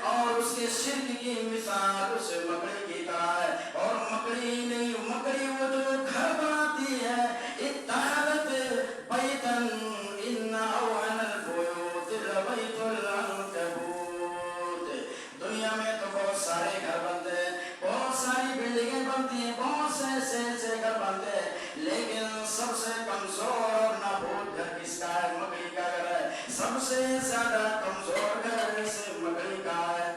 اور اس کے شرک کی مثال اس مکڑی کی طرح ہے. اور مکڑی نہیں، مکڑی وہ جو گھر بناتی ہے. اتخذت بیتا ان اوہن البیوت لبیت العنکبوت. دنیا میں تو بہت سارے گھر بنتے ہیں، بہت ساری بلڈنگیں بنتی ہیں، بہت سے ایسے گھر بنتے ہیں، لیکن سب سے کمزور اور نابود گھر کس کا ہے؟ مکڑی کا گھر ہے. سب سے زیادہ کمزور گھر سے مکڑی کا ہے.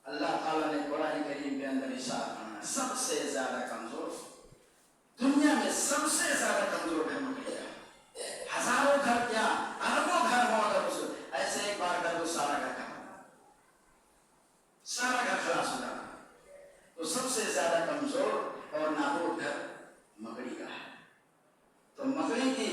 اللہ تعالیٰ نے قرآن کریم کے اندر ارشاد فرمایا سب سے زیادہ کمزور دنیا میں سب سے زیادہ کمزور گھر مکڑی کا. ہزاروں گھر کیا اربوں گھر ہو اگر اس ایسے ایک بار کر دو سارا گھر سارا گھر خلاص ہو جاتا. تو سب سے زیادہ کمزور اور نابود گھر مکڑی کا ہے. تو مکڑی کی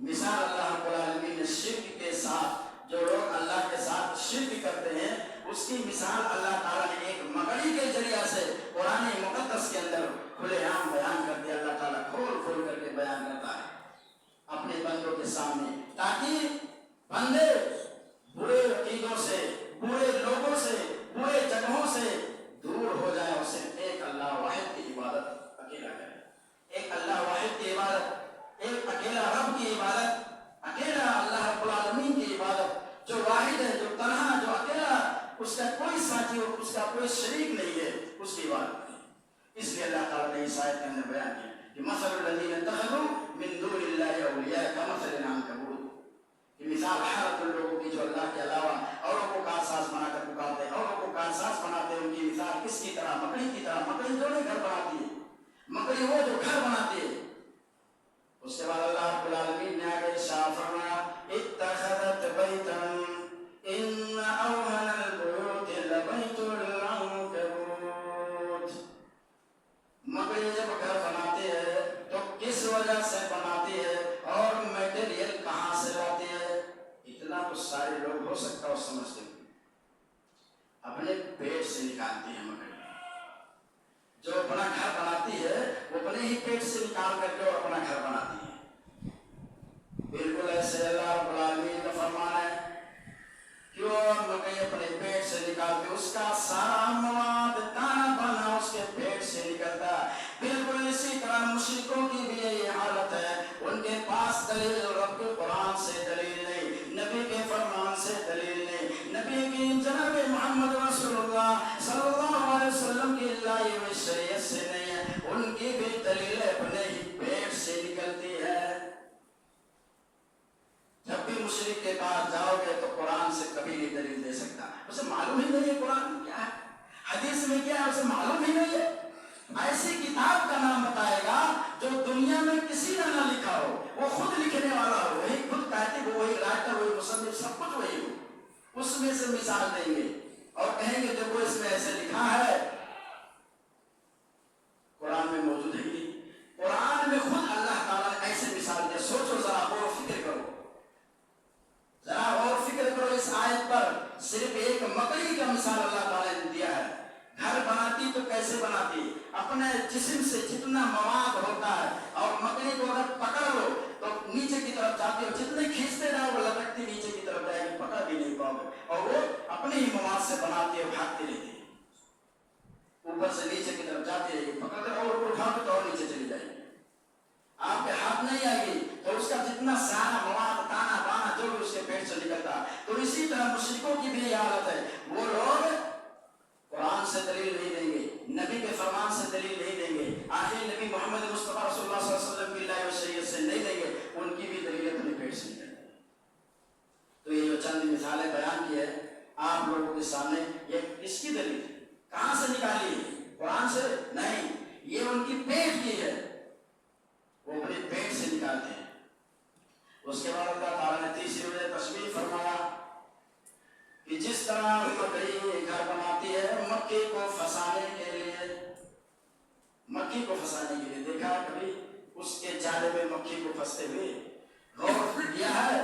مثال اللہ رب العالمین نے شرک کے ساتھ، جو لوگ اللہ کے ساتھ شرک کرتے ہیں اس کی مثال اللہ تعالیٰ نے ایک مکڑی کے ذریعہ سے قرآن مقدس کے اندر کھلے عام بیان کر دیا. اللہ تعالیٰ کھول کھول کر کے بیان کرتا ہے اپنے بندوں کے سامنے، تاکہ بندے برے عقیدوں سے، برے لوگوں سے، برے جگہوں سے دور ہو جائے اور صرف ایک اللہ واحد کی عبادت اکیلا کرے. ایک اللہ واحد کی عبادت، ایک اکیلا رب کی عبادت، اکیلا اللہ رب العالمین کی عبادت جو واحد ہے، جو تنہا، جو اکیلا، اس کا کوئی ساتھی اور اس کا کوئی شریک نہیں ہے، اس کی عبادت نہیں. اس لیے اللہ تعالیٰ نے اس آیت کے اندر بیان کیا کہ مثل الذین اتخذوا من دون اللہ اولیاء کمثل العنکبوت. یہ مثال حالت ان لوگوں کی جو اللہ کے علاوہ اوروں کو کارساز بنا کر پکارتے ہیں، اوروں کو کارساز بناتے ہیں. ان کی مثال کس کی طرح؟ مکڑی کی طرح. مکڑی جو نہیں گھر بناتی ہے، مکڑی وہ جو گھر بناتی ہے. اس کے بعد اللہ رب العالمین نے آگے ارشاد فرمایا اتخذت بیتا ان اوہن البیوت لبیت العنکبوت. مکڑی جب گھر بناتی ہے تو کس وجہ سے بناتی ہے اور میٹیریل کہاں سے لاتی ہے؟ اتنا تو سارے لوگ ہو سکتا اور سمجھتے ہیں اپنے پیٹ سے نکالتی ہے. مکڑی جو اپنا گھر بناتی ہے وہ اپنے ہی پیٹ سے نکال کر کے اور اپنا گھر بناتی ہے. بالکل ایسے اللہ رب العالمین کا فرمان ہے کیوں مکڑی اپنے پیٹ سے نکالتی، اس کا سارا مواد دانا بانا اس کے پیٹ سے نکلتا. بالکل اسی طرح مشرکوں کی بھی یہی حالت ہے. ان کے پاس دلیل رب کے قرآن سے دلیل نہیں، نبی کے فرمان سے دلیل نہیں، نبی کی جناب محمد رسول اللہ صلی اللہ علیہ وسلم کی اللہ شریعت سے نہیں ہے. ان کی بھی دلیل اپنے ہی پیٹ سے نکلتی ہے. جب بھی مشرک کے پاس جاؤ گے تو قرآن سے کبھی نہیں دلیل دے سکتا. اسے معلوم ہی نہیں ہے قرآن کیا ہے، حدیث میں کیا ہے، اسے معلوم ہی نہیں ہے. ایسی کتاب کا نام بتائے گا جو دنیا میں کسی نے نہ لکھا ہو، وہ خود لکھنے والا ہو، وہی خود کاتب، وہی رائٹر، وہی مصنف، سب کچھ وہی ہو. اس میں سے مثال دیں گے اور کہیں گے دیکھو اس میں ایسے لکھا ہے، قرآن میں موجود ہے ہی. قرآن میں خود اللہ تعالیٰ نے ایسے مثال دیا. سوچو ذرا، غور و فکر کرو، ذرا غور و فکر کرو. اس آیت پر صرف ایک مکڑی کا مثال اللہ تعالیٰ نے دیا ہے. گھر بناتی تو کیسے بناتی؟ اپنے جسم سے جتنا مواد ہوتا ہے، اور مکڑی کو اگر پکڑ لو تو نیچے کی طرف جاتی ہے، جتنے کھینچتے جاؤ وہ لٹکتی نیچے کی طرف جائے گی، پکڑ بھی نہیں پاؤ گے. اور وہ اپنے ہی مواد سے بناتی ہے، بھاگتی رہتی ہے، اوپر سے نیچے کی طرف جاتی رہے گی، پکڑ کر اور اٹھاؤ تو اور نیچے چلی جائے گی، آپ کے ہاتھ نہیں آئے گی. تو اس کا جتنا سارا مواد، دانا بانا جو بھی اس کے پیٹ سے نکلتا. تو اسی طرح مشرکوں کی بھی یہ حالت ہے. وہ لوگ قرآن سے دلیل نہیں دیں گے، نبی کے فرمان سے دلیل نہیں دیں گے، آخر نبی محمد مصطفیٰ رسول اللہ صلی اللہ علیہ وسلم کی اللہ و شریعت سے نہیں دیں گے. ان کی بھی دلیل اپنے پیٹ سے نکلتی ہے. تو یہ جو چند مثالیں بیان کی ہے آپ لوگوں کے سامنے، یہ کس کی دلیل ہے؟ کہاں سے نکالی ہے؟ قرآن سے نہیں، یہ ان کی پیٹ کی ہے، وہ اپنے پیٹ سے نکالتے ہیں. اس کے بعد اللہ تعالیٰ نے تیسری وجہ تشبیہ فرمایا کہ جس طرح مکڑی گھر بناتی ہے مکھی کو پھنسانے کے لیے، مکھی کو پھنسانے کے لیے دیکھا کبھی اس کے جالے میں مکھی کو پھنستے ہوئے؟ غور کیا ہے؟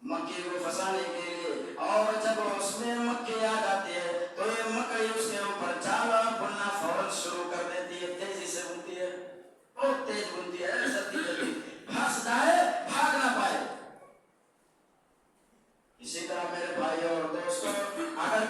مکھی کو پھنسانے کے لیے. اور جب اس میں مکھی آ جاتی ہے تو یہ مکڑی اس کے اوپر جالا بننا فوراً شروع کر دیتی ہے، تیزی سے بنتی ہے، بہت تیز بنتی ہے، جلدی جلدی پھنس جائے، بھاگ نہ پائے. اسی طرح میرے بھائی اور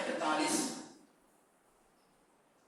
41।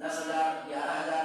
10,000, 11,000,